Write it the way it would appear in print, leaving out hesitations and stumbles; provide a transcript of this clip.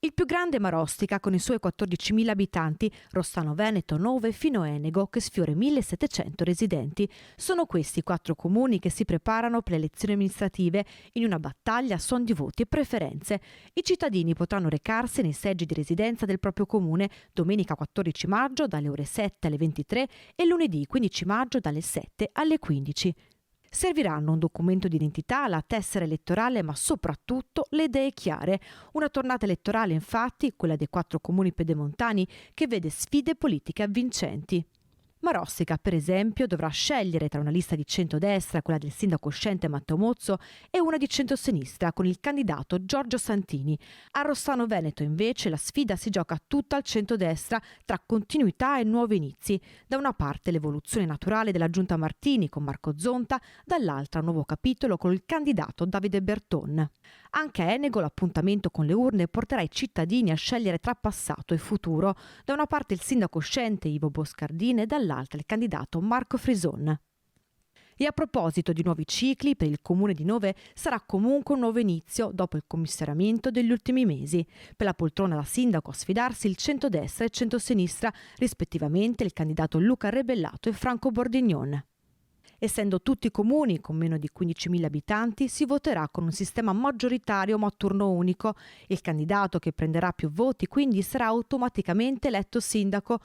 Il più grande è Marostica con i suoi 14.000 abitanti, Rossano Veneto 9 fino a Enego che sfiora i 1.700 residenti. Sono questi i 4 comuni che si preparano per le elezioni amministrative in una battaglia a suon di voti e preferenze. I cittadini potranno recarsi nei seggi di residenza del proprio comune domenica 14 maggio dalle ore 7 alle 23 e lunedì 15 maggio dalle 7 alle 15. Serviranno un documento di identità, la tessera elettorale, ma soprattutto le idee chiare. Una tornata elettorale, infatti, quella dei 4 comuni pedemontani, che vede sfide politiche avvincenti. Marostica, per esempio, dovrà scegliere tra una lista di centrodestra, quella del sindaco uscente Matteo Mozzo, e una di centrosinistra con il candidato Giorgio Santini. A Rossano Veneto, invece, la sfida si gioca tutta al centrodestra tra continuità e nuovi inizi. Da una parte l'evoluzione naturale della giunta Martini con Marco Zonta, dall'altra un nuovo capitolo con il candidato Davide Berton. Anche a Enego l'appuntamento con le urne porterà i cittadini a scegliere tra passato e futuro. Da una parte il sindaco uscente Ivo Boscardini e dall'altra il candidato Marco Frison. E a proposito di nuovi cicli, per il comune di Nove sarà comunque un nuovo inizio dopo il commissariamento degli ultimi mesi. Per la poltrona da sindaco a sfidarsi il centrodestra e il centrosinistra, rispettivamente il candidato Luca Rebellato e Franco Bordignon. Essendo tutti comuni con meno di 15.000 abitanti, si voterà con un sistema maggioritario ma a turno unico. Il candidato che prenderà più voti quindi sarà automaticamente eletto sindaco,